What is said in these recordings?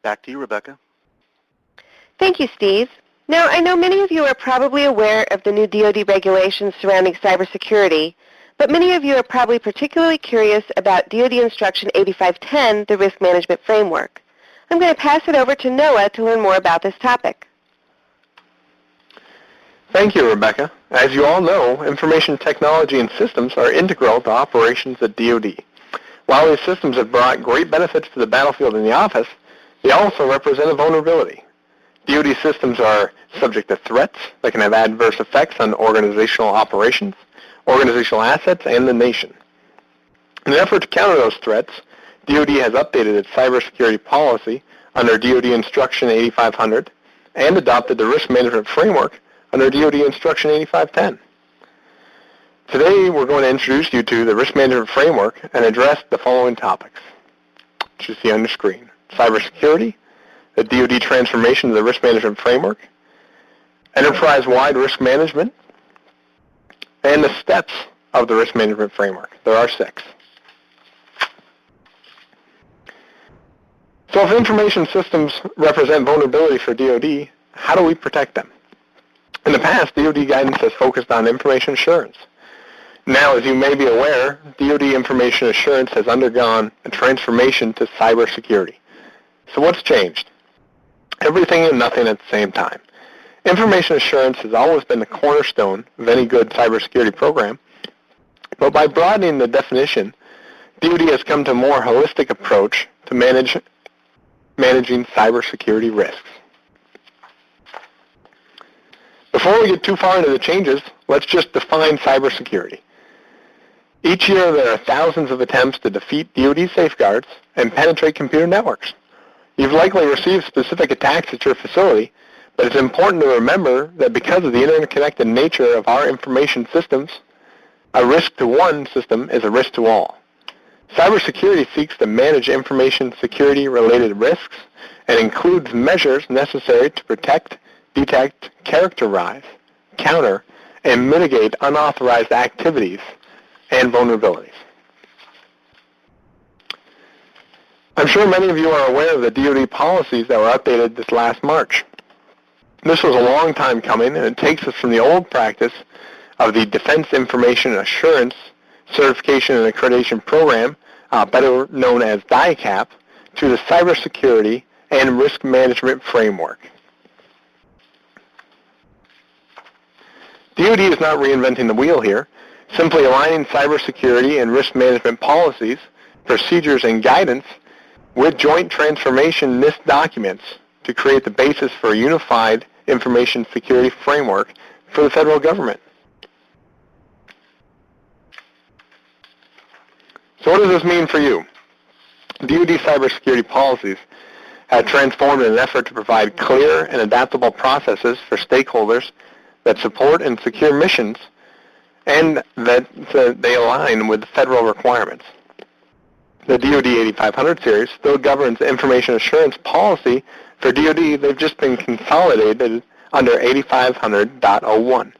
Back to you, Rebecca. Thank you, Steve. Now, I know many of you are probably aware of the new DoD regulations surrounding cybersecurity, but many of you are probably particularly curious about DoD Instruction 8510, the Risk Management Framework. I'm going to pass it over to Noah to learn more about this topic. Thank you, Rebecca. As you all know, information technology and systems are integral to operations at DoD. While these systems have brought great benefits to the battlefield and the office, they also represent a vulnerability. DoD systems are subject to threats that can have adverse effects on organizational operations, organizational assets, and the nation. In an effort to counter those threats, DoD has updated its cybersecurity policy under DoD Instruction 8500 and adopted the Risk Management Framework under DoD Instruction 8510. Today, we're going to introduce you to the Risk Management Framework and address the following topics, which you see on your screen: cybersecurity, the DoD transformation to the Risk Management Framework, enterprise-wide risk management, and the steps of the Risk Management Framework. There are 6. So if information systems represent vulnerability for DoD, how do we protect them? In the past, DoD guidance has focused on information assurance. Now, as you may be aware, DoD information assurance has undergone a transformation to cybersecurity. So what's changed? Everything and nothing at the same time. Information assurance has always been the cornerstone of any good cybersecurity program, but by broadening the definition, DoD has come to a more holistic approach to managing cybersecurity risks. Before we get too far into the changes, let's just define cybersecurity. Each year there are thousands of attempts to defeat DoD safeguards and penetrate computer networks. You've likely received specific attacks at your facility, but it's important to remember that because of the interconnected nature of our information systems, a risk to one system is a risk to all. Cybersecurity seeks to manage information security-related risks and includes measures necessary to protect, detect, characterize, counter, and mitigate unauthorized activities and vulnerabilities. I'm sure many of you are aware of the DoD policies that were updated this last March. This was a long time coming, and it takes us from the old practice of the Defense Information Assurance Certification and Accreditation Program, better known as DICAP, to the Cybersecurity and Risk Management Framework. DoD is not reinventing the wheel here, simply aligning cybersecurity and risk management policies, procedures, and guidance with joint transformation NIST documents to create the basis for a unified information security framework for the federal government. So what does this mean for you? DoD cybersecurity policies have transformed in an effort to provide clear and adaptable processes for stakeholders that support and secure missions and that they align with federal requirements. The DoD 8500 series still governs information assurance policy for DoD. They've just been consolidated under 8500.01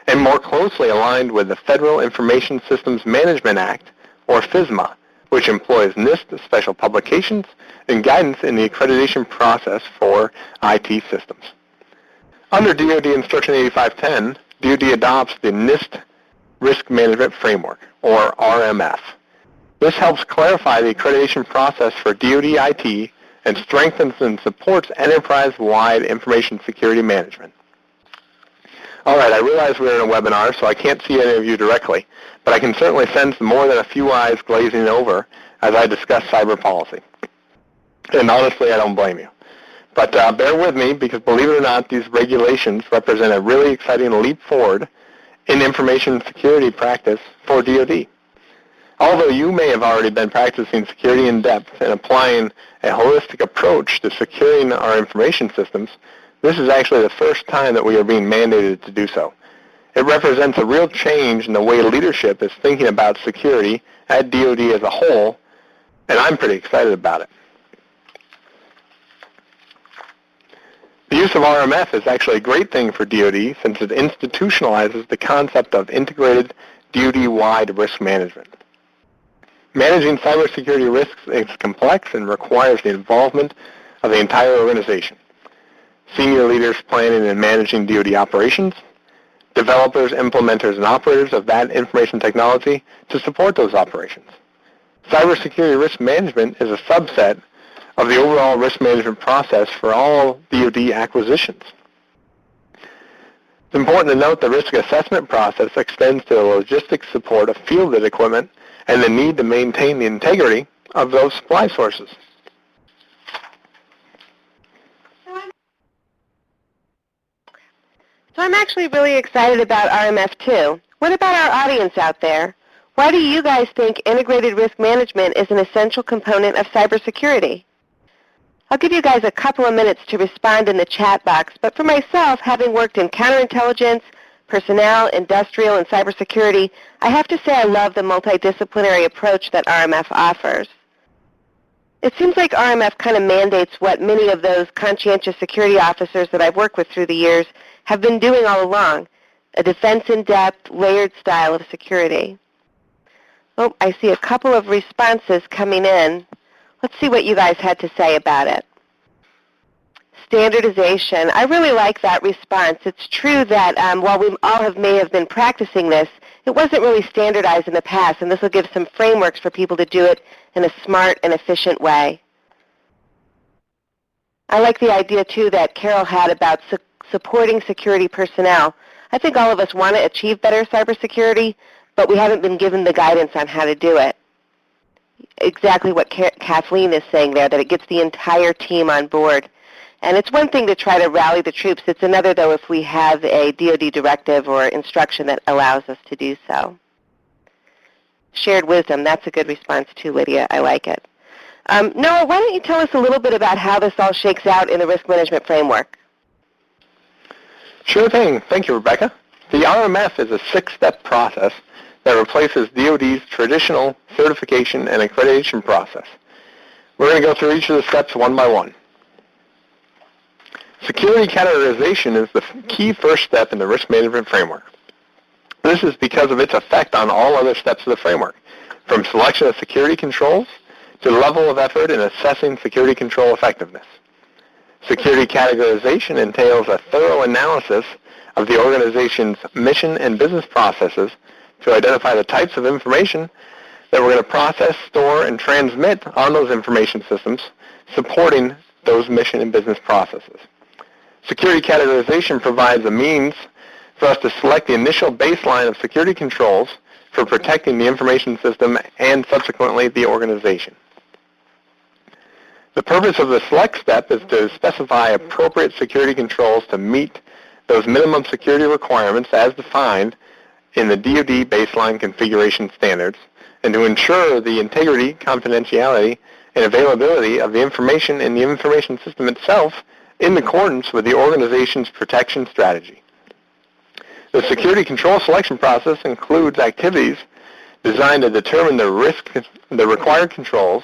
and more closely aligned with the Federal Information Systems Management Act, or FISMA, which employs NIST special publications and guidance in the accreditation process for IT systems. Under DoD Instruction 8510, DoD adopts the NIST Risk Management Framework, or RMF. This helps clarify the accreditation process for DoD IT and strengthens and supports enterprise-wide information security management. All right, I realize we're in a webinar, so I can't see any of you directly, but I can certainly sense more than a few eyes glazing over as I discuss cyber policy. And honestly, I don't blame you. But bear with me, because believe it or not, these regulations represent a really exciting leap forward in information security practice for DoD. Although you may have already been practicing security in depth and applying a holistic approach to securing our information systems, this is actually the first time that we are being mandated to do so. It represents a real change in the way leadership is thinking about security at DoD as a whole, and I'm pretty excited about it. The use of RMF is actually a great thing for DoD since it institutionalizes the concept of integrated DoD-wide risk management. Managing cybersecurity risks is complex and requires the involvement of the entire organization. Senior leaders planning and managing DoD operations, developers, implementers, and operators of that information technology to support those operations. Cybersecurity risk management is a subset of the overall risk management process for all DoD acquisitions. It's important to note the risk assessment process extends to the logistics support of fielded equipment and the need to maintain the integrity of those supply sources. So I'm actually really excited about RMF too. What about our audience out there? Why do you guys think integrated risk management is an essential component of cybersecurity? I'll give you guys a couple of minutes to respond in the chat box, but for myself, having worked in counterintelligence, personnel, industrial, and cybersecurity, I have to say I love the multidisciplinary approach that RMF offers. It seems like RMF kind of mandates what many of those conscientious security officers that I've worked with through the years have been doing all along, a defense-in-depth, layered style of security. Oh, I see a couple of responses coming in. Let's see what you guys had to say about it. Standardization. I really like that response. It's true that while we all may have been practicing this, it wasn't really standardized in the past, and this will give some frameworks for people to do it in a smart and efficient way. I like the idea, too, that Carol had about supporting security personnel. I think all of us want to achieve better cybersecurity, but we haven't been given the guidance on how to do it. Exactly what Kathleen is saying there, that it gets the entire team on board. And it's one thing to try to rally the troops. It's another, though, if we have a DoD directive or instruction that allows us to do so. Shared wisdom, that's a good response too, Lydia. I like it. Noah, why don't you tell us a little bit about how this all shakes out in the risk management framework? Sure thing. Thank you, Rebecca. The RMF is a 6-step process that replaces DoD's traditional certification and accreditation process. We're going to go through each of the steps one by one. Security categorization is the key first step in the risk management framework. This is because of its effect on all other steps of the framework, from selection of security controls to the level of effort in assessing security control effectiveness. Security categorization entails a thorough analysis of the organization's mission and business processes to identify the types of information that we're going to process, store, and transmit on those information systems supporting those mission and business processes. Security categorization provides a means for us to select the initial baseline of security controls for protecting the information system and subsequently the organization. The purpose of the select step is to specify appropriate security controls to meet those minimum security requirements as defined in the DoD baseline configuration standards, and to ensure the integrity, confidentiality, and availability of the information in the information system itself in accordance with the organization's protection strategy. The security control selection process includes activities designed to determine the required controls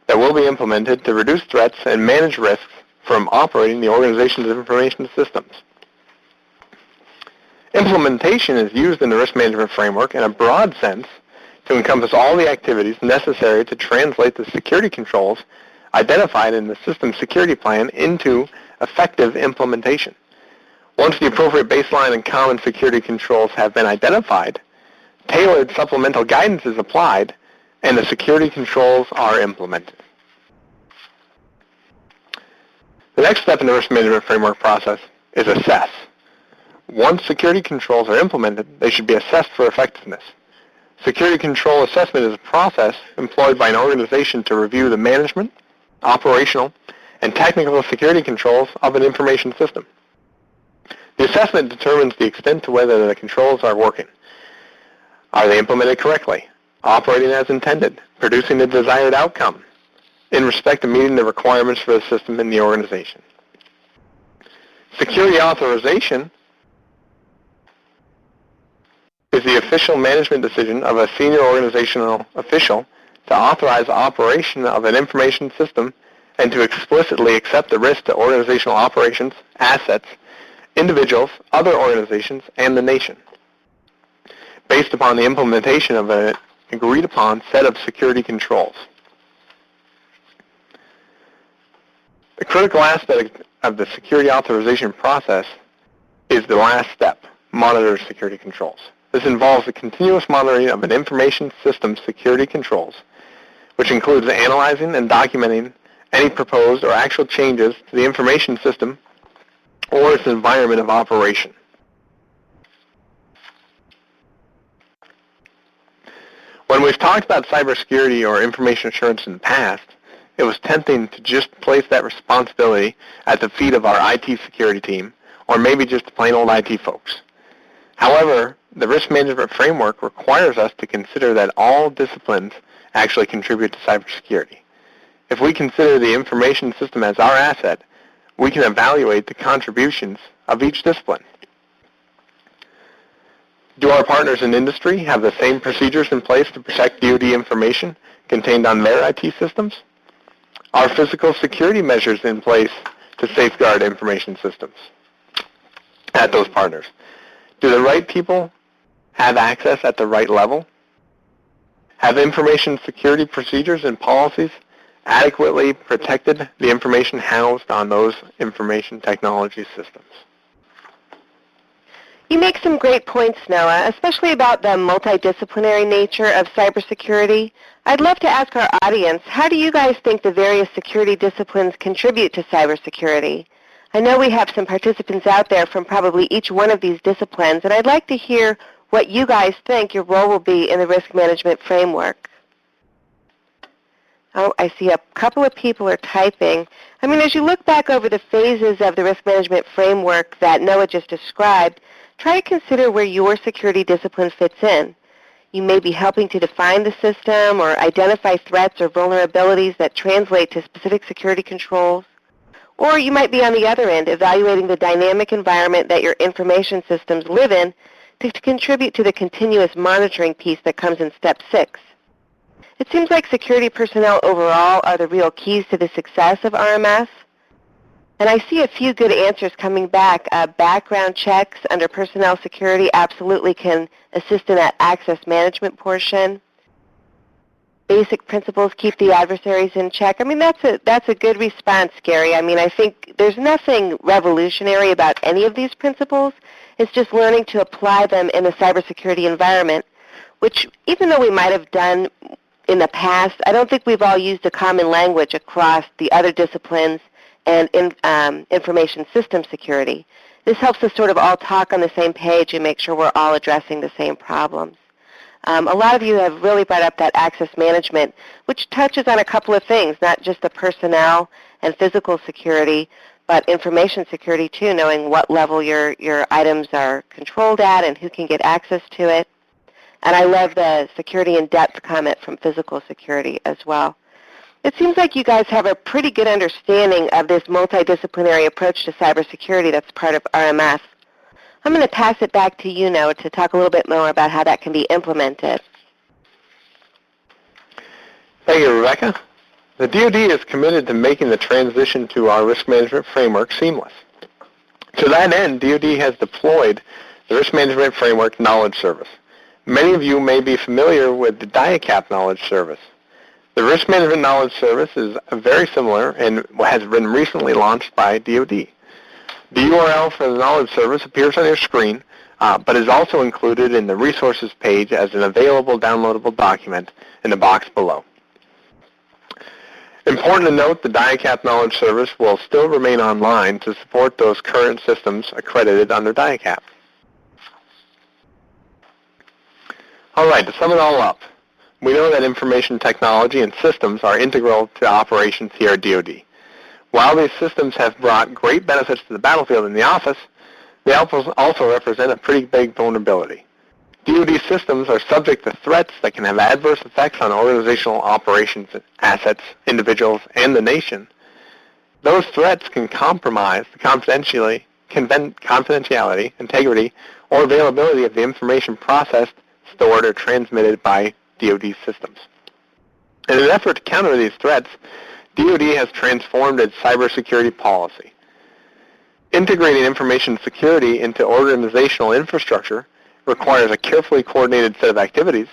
that will be implemented to reduce threats and manage risks from operating the organization's information systems. Implementation is used in the risk management framework in a broad sense to encompass all the activities necessary to translate the security controls identified in the system security plan into effective implementation. Once the appropriate baseline and common security controls have been identified, tailored supplemental guidance is applied, and the security controls are implemented. The next step in the risk management framework process is assess. Once security controls are implemented, they should be assessed for effectiveness. Security control assessment is a process employed by an organization to review the management, operational, and technical security controls of an information system. The assessment determines the extent to whether the controls are working. Are they implemented correctly? Operating as intended? Producing the desired outcome? In respect to meeting the requirements for the system in the organization. Security authorization is the official management decision of a senior organizational official to authorize the operation of an information system and to explicitly accept the risk to organizational operations, assets, individuals, other organizations, and the nation, based upon the implementation of an agreed-upon set of security controls. The critical aspect of the security authorization process is the last step, monitor security controls. This involves the continuous monitoring of an information system security controls, which includes analyzing and documenting any proposed or actual changes to the information system or its environment of operation. When we've talked about cybersecurity or information assurance in the past, it was tempting to just place that responsibility at the feet of our IT security team, or maybe just plain old IT folks. However, the risk management framework requires us to consider that all disciplines actually contribute to cybersecurity. If we consider the information system as our asset, we can evaluate the contributions of each discipline. Do our partners in industry have the same procedures in place to protect DoD information contained on their IT systems? Are physical security measures in place to safeguard information systems at those partners? Do the right people have access at the right level? Have information security procedures and policies adequately protected the information housed on those information technology systems? You make some great points, Noah, especially about the multidisciplinary nature of cybersecurity. I'd love to ask our audience, how do you guys think the various security disciplines contribute to cybersecurity? I know we have some participants out there from probably each one of these disciplines, and I'd like to hear what you guys think your role will be in the risk management framework. Oh, I see a couple of people are typing. I mean, as you look back over the phases of the risk management framework that Noah just described, try to consider where your security discipline fits in. You may be helping to define the system or identify threats or vulnerabilities that translate to specific security controls. Or you might be on the other end, evaluating the dynamic environment that your information systems live in to contribute to the continuous monitoring piece that comes in step 6. It seems like security personnel overall are the real keys to the success of RMS. And I see a few good answers coming back. Background checks under personnel security absolutely can assist in that access management portion. Basic principles keep the adversaries in check. I mean, that's a good response, Gary. I mean, I think there's nothing revolutionary about any of these principles. It's just learning to apply them in a cybersecurity environment, which even though we might have done in the past, I don't think we've all used a common language across the other disciplines and information system security. This helps us sort of all talk on the same page and make sure we're all addressing the same problems. A lot of you have really brought up that access management, which touches on a couple of things, not just the personnel and physical security, but information security too, knowing what level your items are controlled at and who can get access to it. And I love the security in depth comment from physical security as well. It seems like you guys have a pretty good understanding of this multidisciplinary approach to cybersecurity that's part of RMS. I'm going to pass it back to you, Noah, to talk a little bit more about how that can be implemented. Thank you, Rebecca. The DoD is committed to making the transition to our risk management framework seamless. To that end, DoD has deployed the Risk Management Framework Knowledge Service. Many of you may be familiar with the DIACAP Knowledge Service. The Risk Management Knowledge Service is very similar and has been recently launched by DoD. The URL for the Knowledge Service appears on your screen, but is also included in the Resources page as an available downloadable document in the box below. Important to note, the DIACAP Knowledge Service will still remain online to support those current systems accredited under DIACAP. All right, to sum it all up, we know that information technology and systems are integral to operations here at DoD. While these systems have brought great benefits to the battlefield and the office, they also represent a pretty big vulnerability. DoD systems are subject to threats that can have adverse effects on organizational operations, assets, individuals, and the nation. Those threats can compromise the confidentiality, integrity, or availability of the information processed, stored, or transmitted by DoD systems. In an effort to counter these threats, DoD has transformed its cybersecurity policy. Integrating information security into organizational infrastructure requires a carefully coordinated set of activities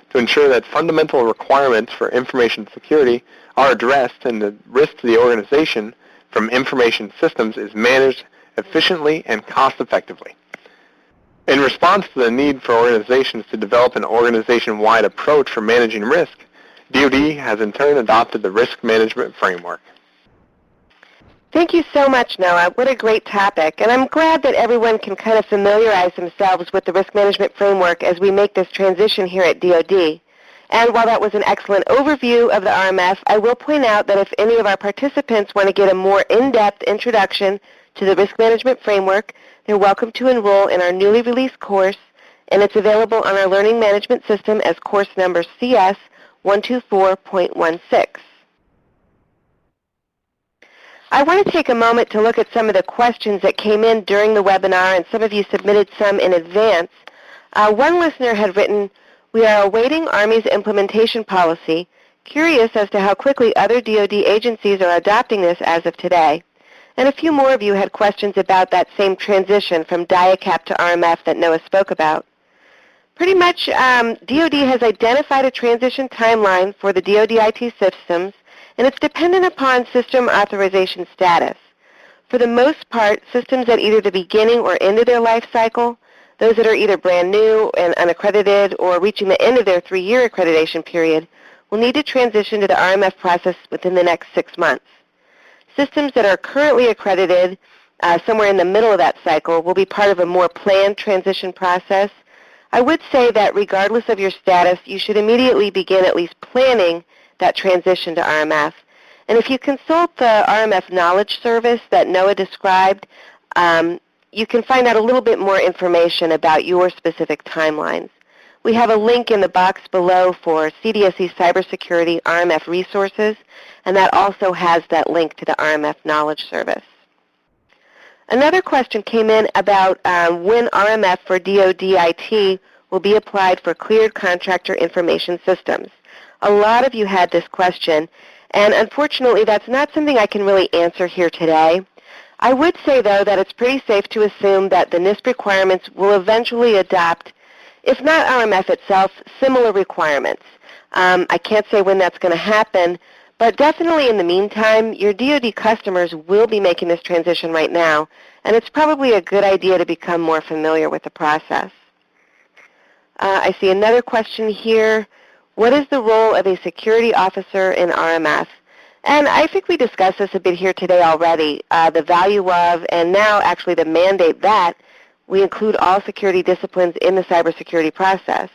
to ensure that fundamental requirements for information security are addressed and the risks to the organization from information systems is managed efficiently and cost-effectively. In response to the need for organizations to develop an organization-wide approach for managing risk, DoD has in turn adopted the Risk Management Framework. Thank you so much, Noah. What a great topic. And I'm glad that everyone can kind of familiarize themselves with the Risk Management Framework as we make this transition here at DoD. And while that was an excellent overview of the RMF, I will point out that if any of our participants want to get a more in-depth introduction to the Risk Management Framework, they're welcome to enroll in our newly released course, and it's available on our Learning Management System as course number CS 124.16. I want to take a moment to look at some of the questions that came in during the webinar, and some of you submitted some in advance. One listener had written, "We are awaiting Army's implementation policy, curious as to how quickly other DoD agencies are adopting this as of today." And a few more of you had questions about that same transition from DIACAP to RMF that Noah spoke about. Pretty much, DoD has identified a transition timeline for the DoD IT systems, and it's dependent upon system authorization status. For the most part, systems at either the beginning or end of their life cycle, those that are either brand new and unaccredited or reaching the end of their 3-year accreditation period, will need to transition to the RMF process within the next 6 months. Systems that are currently accredited somewhere in the middle of that cycle will be part of a more planned transition process. I would say that regardless of your status, you should immediately begin at least planning that transition to RMF. And if you consult the RMF Knowledge Service that Noah described, you can find out a little bit more information about your specific timelines. We have a link in the box below for CDSE Cybersecurity RMF resources, and that also has that link to the RMF Knowledge Service. Another question came in about when RMF for DoD IT will be applied for cleared contractor information systems. A lot of you had this question, and unfortunately that's not something I can really answer here today. I would say, though, that it's pretty safe to assume that the NISP requirements will eventually adopt, if not RMF itself, similar requirements. I can't say when that's going to happen, but definitely in the meantime, your DoD customers will be making this transition right now, and it's probably a good idea to become more familiar with the process. I see another question here. What is the role of a security officer in RMF? And I think we discussed this a bit here today already, the value of, and now actually the mandate that, we include all security disciplines in the cybersecurity process.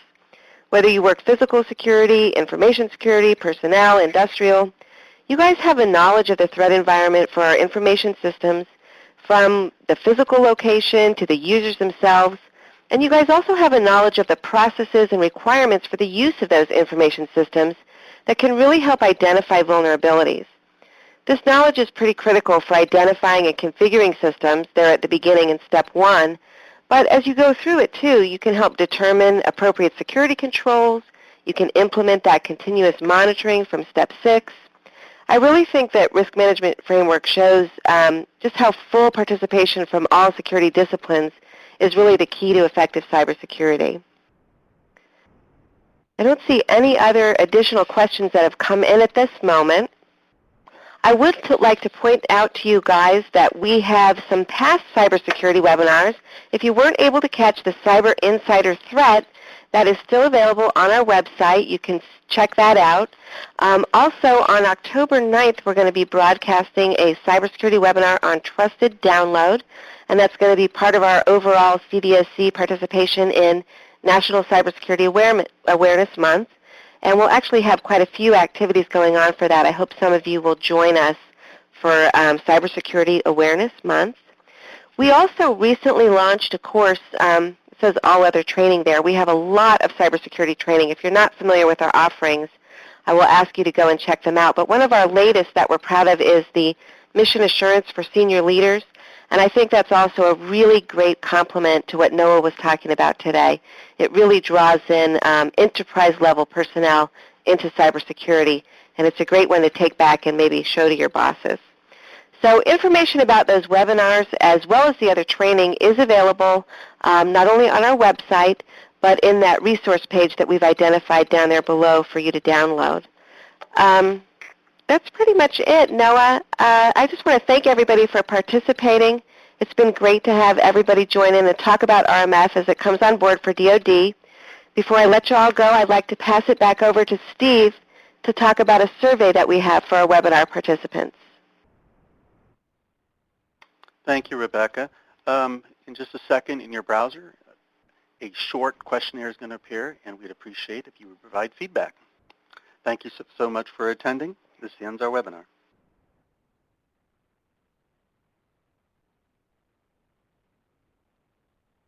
Whether you work physical security, information security, personnel, industrial, you guys have a knowledge of the threat environment for our information systems, from the physical location to the users themselves, and you guys also have a knowledge of the processes and requirements for the use of those information systems that can really help identify vulnerabilities. This knowledge is pretty critical for identifying and configuring systems. They're at the beginning in step 1. But as you go through it, too, you can help determine appropriate security controls. You can implement that continuous monitoring from step 6. I really think that Risk Management Framework shows just how full participation from all security disciplines is really the key to effective cybersecurity. I don't see any other additional questions that have come in at this moment. I would like to point out to you guys that we have some past cybersecurity webinars. If you weren't able to catch the Cyber Insider Threat, that is still available on our website. You can check that out. Also, on October 9th, we're going to be broadcasting a cybersecurity webinar on trusted download, and that's going to be part of our overall CDSE participation in National Cybersecurity Awareness Month. And we'll actually have quite a few activities going on for that. I hope some of you will join us for Cybersecurity Awareness Month. We also recently launched a course, it says all other training there. We have a lot of cybersecurity training. If you're not familiar with our offerings, I will ask you to go and check them out. But one of our latest that we're proud of is the Mission Assurance for Senior Leaders. And I think that's also a really great complement to what Noah was talking about today. It really draws in enterprise-level personnel into cybersecurity, and it's a great one to take back and maybe show to your bosses. So information about those webinars as well as the other training is available not only on our website, but in that resource page that we've identified down there below for you to download. That's pretty much it, Noah. I just want to thank everybody for participating. It's been great to have everybody join in and talk about RMF as it comes on board for DoD. Before I let you all go, I'd like to pass it back over to Steve to talk about a survey that we have for our webinar participants. Thank you, Rebecca. In just a second in your browser, a short questionnaire is going to appear, and we'd appreciate if you would provide feedback. Thank you so much for attending. This ends our webinar.